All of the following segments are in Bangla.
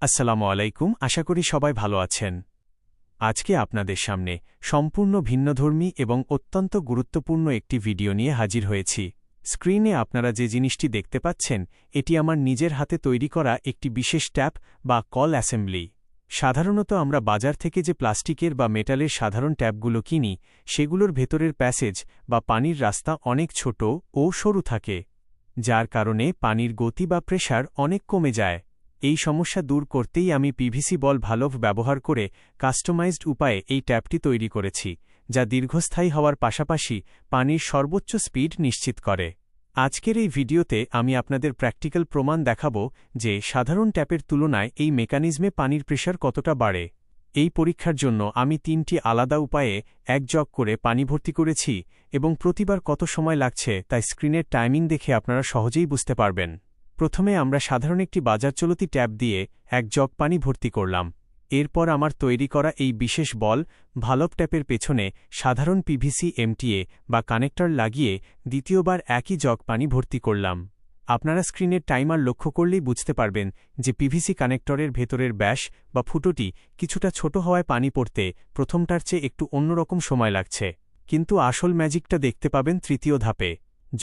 আসসালামু আলাইকুম, আশা করি সবাই ভালো আছেন। আজকে আপনাদের সামনে সম্পূর্ণ ভিন্নধর্মী এবং অত্যন্ত গুরুত্বপূর্ণ একটি ভিডিও নিয়ে হাজির হয়েছি। স্ক্রিনে আপনারা যে জিনিসটি দেখতে পাচ্ছেন, এটি আমার নিজের হাতে তৈরি করা একটি বিশেষ ট্যাপ বা কল অ্যাসেম্বলি। সাধারণত আমরা বাজার থেকে যে প্লাস্টিকের বা মেটালের সাধারণ ট্যাপগুলো কিনি, সেগুলোর ভেতরের প্যাসেজ বা পানির রাস্তা অনেক ছোট ও সরু থাকে, যার কারণে পানির গতি বা প্রেসার অনেক কমে যায়। এই সমস্যা দূর করতেই আমি পিভিসি বল ভালভ ব্যবহার করে কাস্টমাইজড উপায়ে এই ট্যাপটি তৈরি করেছি, যা দীর্ঘস্থায়ী হওয়ার পাশাপাশি পানির সর্বোচ্চ স্পিড নিশ্চিত করে। আজকের এই ভিডিওতে আমি আপনাদের প্র্যাকটিক্যাল প্রমাণ দেখাব যে সাধারণ ট্যাপের তুলনায় এই মেকানিজমে পানির প্রেসার কতটা বাড়ে। এই পরীক্ষার জন্য আমি ৩টি আলাদা উপায়ে এক জগ করে পানি ভর্তি করেছি এবং প্রতিবার কত সময় লাগছে তাই স্ক্রিনের টাইমিং দেখে আপনারা সহজেই বুঝতে পারবেন। প্রথমে আমরা সাধারণ একটি বাজার চলতি ট্যাপ দিয়ে এক জগ পানি ভর্তি করলাম। এরপর আমার তৈরি করা এই বিশেষ বল ভালভ ট্যাপের পেছনে সাধারণ পিভিসি এমটিএ বা কানেক্টর লাগিয়ে দ্বিতীয়বার একই জগ পানি ভর্তি করলাম। আপনারা স্ক্রিনের টাইমার লক্ষ্য করলেই বুঝতে পারবেন যে পিভিসি কানেক্টরের ভেতরের ব্যাস বা ফুটোটি কিছুটা ছোট হওয়ায় পানি পড়তে প্রথমটার চেয়ে একটু অন্যরকম সময় লাগছে, কিন্তু আসল ম্যাজিকটা দেখতে পাবেন তৃতীয় ধাপে,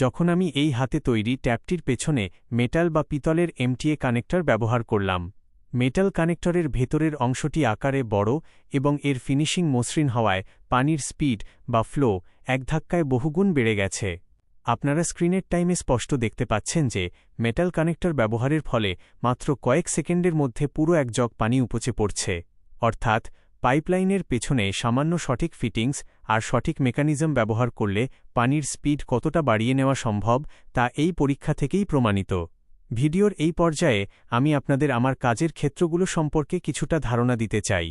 যখন আমি এই হাতে তৈরি ট্যাপটির পেছনে মেটাল বা পিতলের এমটিএ কানেক্টর ব্যবহার করলাম। মেটাল কানেক্টরের ভেতরের অংশটি আকারে বড় এবং এর ফিনিশিং মসৃণ হওয়ায় পানির স্পিড বা ফ্লো এক ধাক্কায় বহুগুণ বেড়ে গেছে। আপনারা স্ক্রিনের টাইমে স্পষ্ট দেখতে পাচ্ছেন যে মেটাল কানেক্টর ব্যবহারের ফলে মাত্র কয়েক সেকেন্ডের মধ্যে পুরো এক জগ পানি উপচে পড়ছে। অর্থাৎ পাইপলাইনের পেছনে সামান্য সঠিক ফিটিংস আর সঠিক মেকানিজম ব্যবহার করলে পানির স্পিড কতটা বাড়িয়ে নেওয়া সম্ভব তা এই পরীক্ষা থেকেই প্রমাণিত। ভিডিওর এই পর্যায়ে আমি আপনাদের আমার কাজের ক্ষেত্রগুলো সম্পর্কে কিছুটা ধারণা দিতে চাই।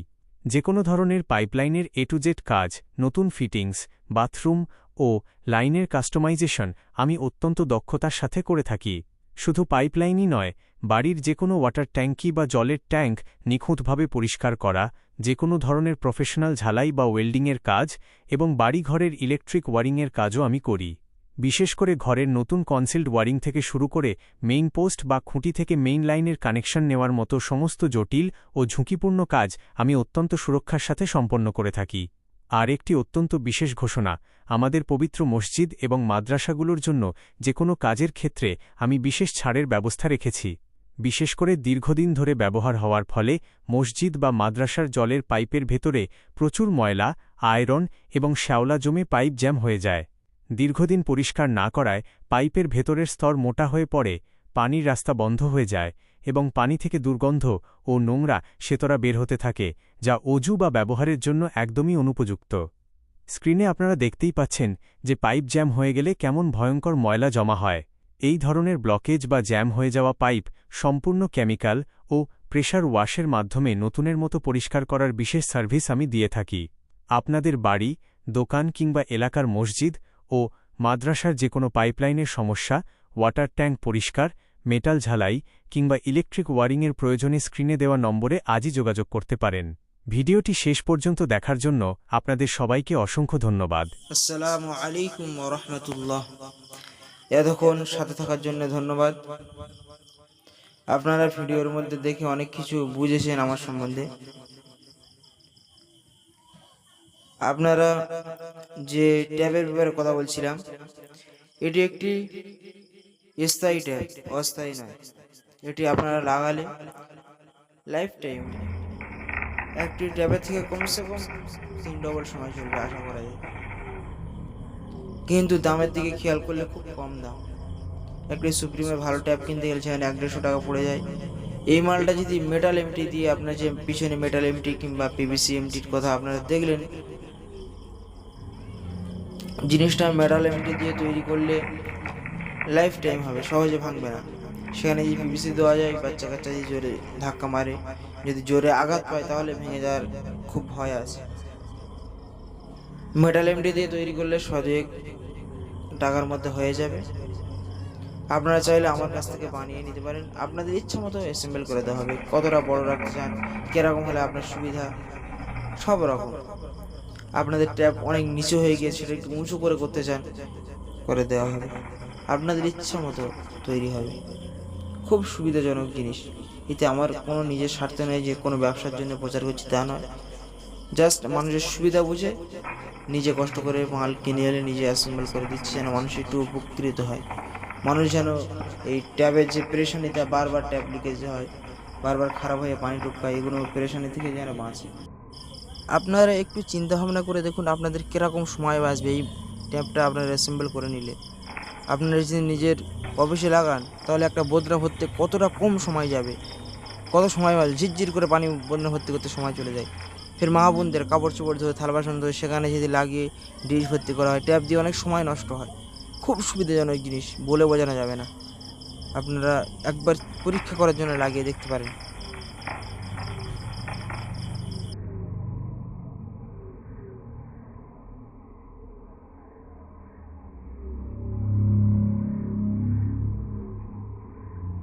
যে কোনো ধরনের পাইপলাইনের এ টু জেড কাজ, নতুন ফিটিংস, বাথরুম ও লাইনের কাস্টমাইজেশন আমি অত্যন্ত দক্ষতার সাথে করে থাকি। শুধু পাইপলাইনই নয়, বাড়ির যে কোনো ওয়াটার ট্যাঙ্কি বা জলের ট্যাঙ্ক নিখুঁতভাবে পরিষ্কার করা, যে কোনো ধরনের প্রফেশনাল ঝালাই বা ওয়েল্ডিংয়ের কাজ এবং বাড়িঘরের ইলেকট্রিক ওয়ারিংয়ের কাজও আমি করি। বিশেষ করে ঘরের নতুন কনসিল্ড ওয়ারিং থেকে শুরু করে মেইন পোস্ট বা খুঁটি থেকে মেইন লাইনের কানেকশন নেওয়ার মতো সমস্ত জটিল ও ঝুঁকিপূর্ণ কাজ আমি অত্যন্ত সুরক্ষার সাথে সম্পন্ন করে থাকি। আর একটি অত্যন্ত বিশেষ ঘোষণা, আমাদের পবিত্র মসজিদ এবং মাদ্রাসাগুলোর জন্য যে কোনো কাজের ক্ষেত্রে আমি বিশেষ ছাড়ের ব্যবস্থা রেখেছি। বিশেষ করে দীর্ঘদিন ধরে ব্যবহার হওয়ার ফলে মসজিদ বা মাদ্রাসার জলের পাইপের ভেতরে প্রচুর ময়লা, আয়রন এবং শ্যাওলা জমে পাইপ জ্যাম হয়ে যায়। দীর্ঘদিন পরিষ্কার না করায় পাইপের ভেতরের স্তর মোটা হয়ে পড়ে, পানির রাস্তা বন্ধ হয়ে যায় এবং পানি থেকে দুর্গন্ধ ও নোংরা সেতরা বের হতে থাকে, যা অজু বা ব্যবহারের জন্য একদমই অনুপযুক্ত। স্ক্রিনে আপনারা দেখতেই পাচ্ছেন যে পাইপ জ্যাম হয়ে গেলে কেমন ভয়ঙ্কর ময়লা জমা হয়। এই ধরনের ব্লকেজ বা জ্যাম হয়ে যাওয়া পাইপ সম্পূর্ণ কেমিক্যাল ও প্রেশার ওয়াশের মাধ্যমে নতুনের মতো পরিষ্কার করার বিশেষ সার্ভিস আমি দিয়ে থাকি। আপনাদের বাড়ি, দোকান কিংবা এলাকার মসজিদ ও মাদ্রাসার যে কোনো পাইপলাইনের সমস্যা, ওয়াটার ট্যাঙ্ক পরিষ্কার, মেটাল ঝালাই কিংবা ইলেকট্রিক ওয়ারিংয়ের প্রয়োজনে স্ক্রিনে দেওয়া নম্বরে আজই যোগাযোগ করতে পারেন। ভিডিওটি শেষ পর্যন্ত দেখার জন্য আপনাদের সবাইকে অসংখ্য ধন্যবাদ। আসসালামু আলাইকুম ওয়া রাহমাতুল্লাহ। এতক্ষণ সাথে থাকার জন্য ধন্যবাদ। আপনারা ভিডিওর মধ্যে দেখে অনেক কিছু বুঝেছেন আমার সম্বন্ধে। আপনারা যে ট্যাবের ব্যাপারে কথা বলছিলাম, এটি একটি স্থায়ী ট্যাব, অস্থায়ী নয়। এটি আপনারা লাগালে লাইফ টাইম একটি ট্যাবের থেকে কমসে কম 3 ডবল সময় চলবে আশা করা যায়। কিন্তু দামের দিকে খেয়াল করলে খুব কম দাম। একটি সুপ্রিমের ভালো ট্যাব কিনতে গেলে সেখানে 1-150 টাকা পড়ে যায়। এই মালটা যদি মেটাল এমটি দিয়ে, আপনার যে পিছনে মেটাল এমটি কিংবা পিভিসি এমটির কথা আপনারা দেখলেন, জিনিসটা মেটাল এমটি দিয়ে তৈরি করলে লাইফ টাইম হবে, সহজে ভাঙবে না। সেখানে যদি পিভিসি দেওয়া যায়, বাচ্চা কাচ্চা যদি জোরে ধাক্কা মারে, যদি জোরে আঘাত পায় তাহলে ভেঙে যাওয়ার খুব ভয় আছে। মেটাল এমটি দিয়ে তৈরি করলে 100 টাকার মধ্যে হয়ে যাবে। আপনারা চাইলে আমার কাছ থেকে বানিয়ে নিতে পারেন। আপনাদের ইচ্ছা মতো অ্যাসেম্বল করে দেওয়া হবে। কতটা বড় রাখতে চান, কীরকম হলে আপনার সুবিধা, সব রকম। আপনাদের ট্যাপ অনেক নিচু হয়ে গিয়েছে, সেটা একটু উঁচু করে করতে চান, করে দেওয়া হবে। আপনাদের ইচ্ছা মতো তৈরি হবে। খুব সুবিধাজনক জিনিস। এতে আমার কোনো নিজের স্বার্থ নেই যে কোনো ব্যবসার জন্য প্রচার করছি তা নয়। জাস্ট মানুষের সুবিধা বুঝে নিজে কষ্ট করে মাল কিনে এলে নিজে অ্যাসেম্বল করে দিচ্ছি, যেন মানুষ একটু উপকৃত হয়। মানুষ যেন এই ট্যাবের যে পেরেশানিটা, বারবার ট্যাব লিকেজ হয়, বারবার খারাপ হয়ে পানি টপকায়, এগুলো পেরেশানি থেকে যেন বাঁচে। আপনারা একটু চিন্তা ভাবনা করে দেখুন আপনাদের কীরকম সময় বাঁচবে এই ট্যাবটা আপনারা অ্যাসেম্বল করে নিলে। আপনারা যদি নিজের অফিসে লাগান তাহলে একটা বদনা ভরতে কতটা কম সময় যাবে, কত সময় বাঁচবে। ঝিরঝির করে পানি বদনা ভর্তি করতে সময় চলে যায়। ফের মা বোনদের কাপড় চোপড় ধরে, থালা বাসন ধরে সেখানে যদি লাগিয়ে ডিশ ভর্তি করা হয়, ট্যাপ দিয়ে অনেক সময় নষ্ট হয়। খুব সুবিধাজনক জিনিস, বলে বোঝানো যাবে না। আপনারা একবার পরীক্ষা করার জন্য লাগিয়ে দেখতে পারেন।